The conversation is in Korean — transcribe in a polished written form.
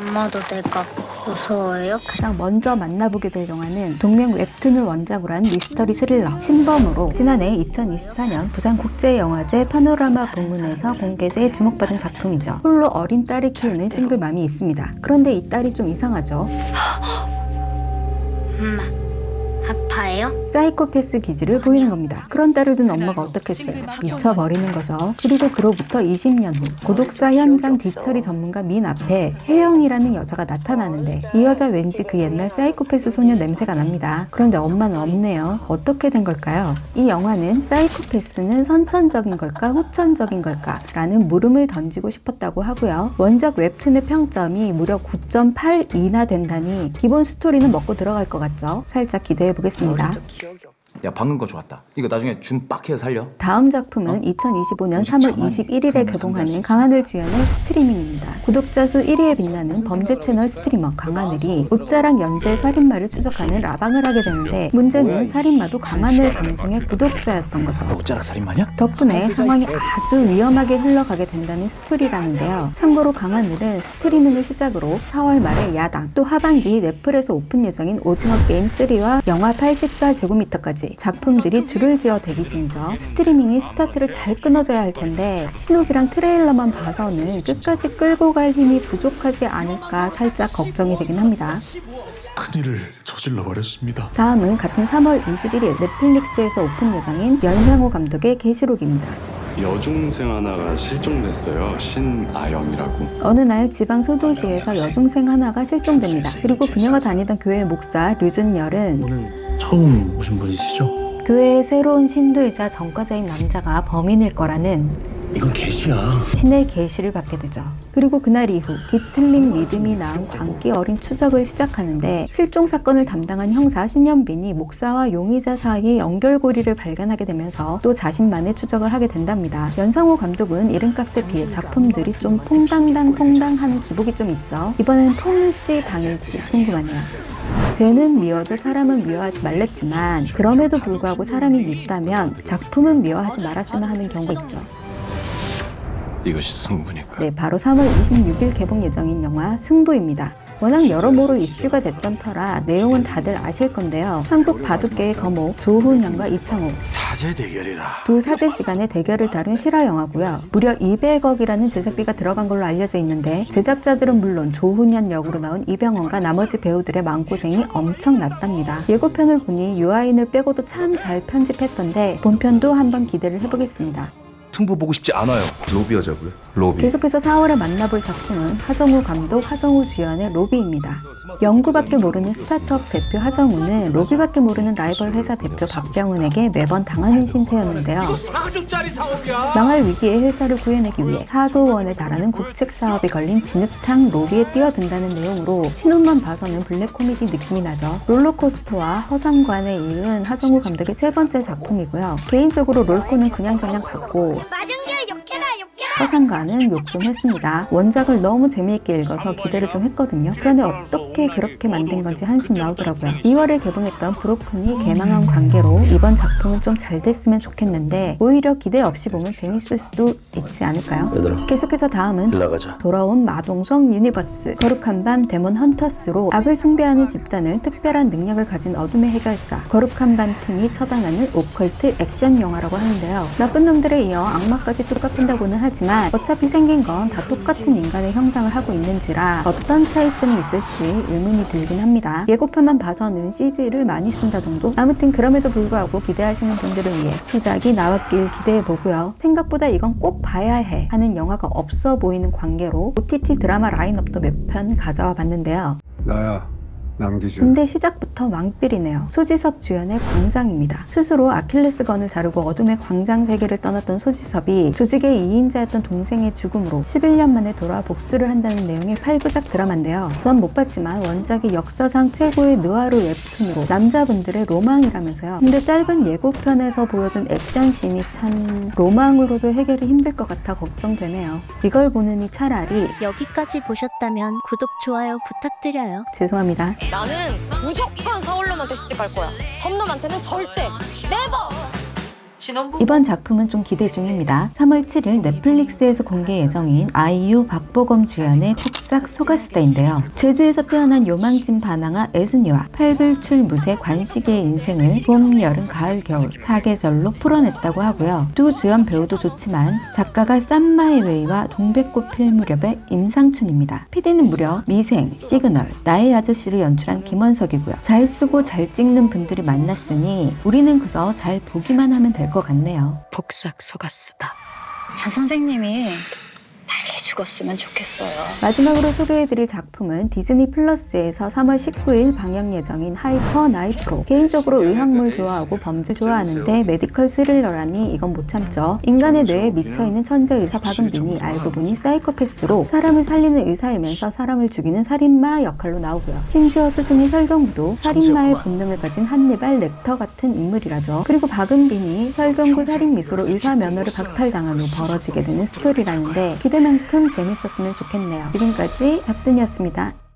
엄마도 내가 무서워요? 가장 먼저 만나보게 될 영화는 동명 웹툰을 원작으로 한 미스터리 스릴러 침범으로 지난해 2024년 부산국제영화제 파노라마 부문에서 공개돼 주목받은 작품이죠. 홀로 어린 딸을 키우는 싱글맘이 있습니다. 그런데 이 딸이 좀 이상하죠. 엄마, 아파요? 사이코패스 기질을 보이는 겁니다. 그런 딸을 둔 엄마가 어떻겠어요? 미쳐버리는 거죠. 그리고 그로부터 20년 후 고독사 현장 뒤처리 전문가 민 앞에 혜영이라는 여자가 나타나는데 이 여자 왠지 그 옛날 사이코패스 소녀 냄새가 납니다. 그런데 엄마는 없네요. 어떻게 된 걸까요? 이 영화는 사이코패스는 선천적인 걸까 후천적인 걸까? 라는 물음을 던지고 싶었다고 하고요. 원작 웹툰의 평점이 무려 9.82나 된다니 기본 스토리는 먹고 들어갈 것 같죠? 살짝 기대해 보겠습니다. 야, 방금 거 좋았다. 이거 나중에 준 빡해서 살려. 다음 작품은 2025년 3월 21일에 개봉하는 강하늘 주연의 스트리밍입니다. 구독자 수 1위에 빛나는 범죄 채널 스트리머 강하늘이 옷자랑 연쇄 살인마를 추적하는 라방을 하게 되는데 문제는 살인마도 강하늘 방송의 구독자였던 거죠. 너 옷자락 살인마냐? 덕분에 상황이 아주 위험하게 흘러가게 된다는 스토리라는데요. 참고로 강하늘은 스트리밍을 시작으로 4월 말에 야당, 또 하반기 넷플에서 오픈 예정인 오징어 게임 3와 영화 84제곱미터까지 작품들이 줄을 지어 대기 중이죠. 스트리밍이 스타트를 잘 끊어줘야 할 텐데 신호비랑 트레일러만 봐서는 끝까지 끌고 갈 힘이 부족하지 않을까 살짝 걱정이 되긴 합니다. 큰일을 저질러 버렸습니다. 다음은 같은 3월 21일 넷플릭스에서 오픈 예정인 연상호 감독의 계시록입니다. 여중생 하나가 실종됐어요. 신아영이라고. 어느 날 지방 소도시에서 여중생 하나가 실종됩니다. 그리고 그녀가 다니던 교회 목사 류준열은 오늘 처음 오신 분이시죠? 교회의 새로운 신도이자 전과자인 남자가 범인일 거라는 이건 계시야. 신의 계시를 받게 되죠. 그리고 그날 이후 뒤틀린 믿음이 낳은 광기 어린 추적을 시작하는데 실종 사건을 담당한 형사 신현빈이 목사와 용의자 사이의 연결고리를 발견하게 되면서 또 자신만의 추적을 하게 된답니다. 연상호 감독은 이름값에 비해 작품들이 좀 퐁당하는 기복이 좀 있죠. 이번에는 퐁일지 당일지 궁금하네요. 죄는 미워도 사람은 미워하지 말랬지만 그럼에도 불구하고 사람이 밉다면 작품은 미워하지 말았으면 하는 경우가 있죠. 이것이 승부니까. 네, 바로 3월 26일 개봉 예정인 영화 승부입니다. 워낙 여러모로 이슈가 됐던 터라 내용은 다들 아실 건데요. 한국 바둑계의 거목 조훈현과 이창호 사제 대결이라. 두 사제시간의 대결을 다룬 실화 영화고요. 무려 200억이라는 제작비가 들어간 걸로 알려져 있는데 제작자들은 물론 조훈현 역으로 나온 이병헌과 나머지 배우들의 마음고생이 엄청났답니다. 예고편을 보니 유아인을 빼고도 참 잘 편집했던데 본편도 한번 기대를 해보겠습니다. 승부 보고 싶지 않아요. 로비 하자고요. 로비. 계속해서 4월에 만나볼 작품은 하정우 감독, 하정우 주연의 로비입니다. 연구밖에 모르는 스타트업 대표 하정우는 로비밖에 모르는 라이벌 회사 대표 박병은에게 매번 당하는 신세였는데요. 4조짜리 사업이야. 망할 위기의 회사를 구해내기 위해 4조 원에 달하는 국책 사업이 걸린 진흙탕 로비에 뛰어든다는 내용으로 신혼만 봐서는 블랙 코미디 느낌이 나죠. 롤러코스터와 허상관에 이은 하정우 감독의 세 번째 작품이고요. 개인적으로 롤코는 그냥저냥 봤고 허상관은 욕 좀 했습니다. 원작을 너무 재미있게 읽어서 기대를 좀 했거든요. 그런데 어떻게 그렇게 만든 건지 한숨 나오더라고요. 2월에 개봉했던 브로큰이 개망한 관계로 이번 작품은 좀 잘 됐으면 좋겠는데 오히려 기대 없이 보면 재밌을 수도 있지 않을까요? 얘들아, 계속해서 다음은 일나가자. 돌아온 마동석 유니버스 거룩한 밤 데몬 헌터스로 악을 숭배하는 집단을 특별한 능력을 가진 어둠의 해결사 거룩한 밤 팀이 처단하는 오컬트 액션 영화라고 하는데요. 나쁜 놈들에 이어 악마까지 뚜까핀다고는 하지만 어차피 생긴 건 다 똑같은 인간의 형상을 하고 있는지라 어떤 차이점이 있을지 의문이 들긴 합니다. 예고편만 봐서는 CG를 많이 쓴다 정도? 아무튼 그럼에도 불구하고 기대하시는 분들을 위해 수작이 나왔길 기대해보고요. 생각보다 이건 꼭 봐야 해 하는 영화가 없어 보이는 관계로 OTT 드라마 라인업도 몇 편 가져와 봤는데요. 나야 남기준. 근데 시작부터 왕삘이네요. 소지섭 주연의 광장입니다. 스스로 아킬레스건을 자르고 어둠의 광장 세계를 떠났던 소지섭이 조직의 2인자였던 동생의 죽음으로 11년 만에 돌아와 복수를 한다는 내용의 8부작 드라마인데요. 전 못 봤지만 원작이 역사상 최고의 느와르 웹툰으로 남자분들의 로망이라면서요. 근데 짧은 예고편에서 보여준 액션씬이 참 로망으로도 해결이 힘들 것 같아 걱정되네요. 이걸 보느니 차라리 여기까지 보셨다면 구독, 좋아요 부탁드려요. 죄송합니다. 나는 무조건 서울놈한테 시집갈 거야. 섬놈한테는 절대 네버! 이번 작품은 좀 기대 중입니다. 3월 7일 넷플릭스에서 공개 예정인 아이유, 박보검 주연의 폭삭 소가수다인데요. 제주에서 태어난 요망진 반항아 애순이와 팔불출무쇠 관식의 인생을 봄, 여름, 가을, 겨울 4계절로 풀어냈다고 하고요. 두 주연 배우도 좋지만 작가가 쌈마이웨이와 동백꽃 필 무렵의 임상춘입니다. PD는 무려 미생, 시그널, 나의 아저씨를 연출한 김원석이고요. 잘 쓰고 잘 찍는 분들이 만났으니 우리는 그저 잘 보기만 하면 될 것 같네요. 복삭 속았수다. 저 선생님이 빨리 죽었으면 좋겠어요. 마지막으로 소개해드릴 작품은 디즈니 플러스에서 3월 19일 방영 예정인 하이퍼 나이프로. 개인적으로 의학물 좋아하고 범죄 좋아하는데 메디컬 스릴러라니 이건 못 참죠. 인간의 뇌에 미쳐있는 천재 의사 박은빈이 알고 보니 사이코패스로 사람을 살리는 의사이면서 사람을 죽이는 살인마 역할로 나오고요. 심지어 스승인 설경구도 살인마의 본능을 가진 한니발 렉터 같은 인물이라죠. 그리고 박은빈이 설경구 살인 미소로 의사 면허를 박탈당한 후 벌어지게 되는 스토리라는데 기대만큼 재밌었으면 좋겠네요. 지금까지 답순이었습니다.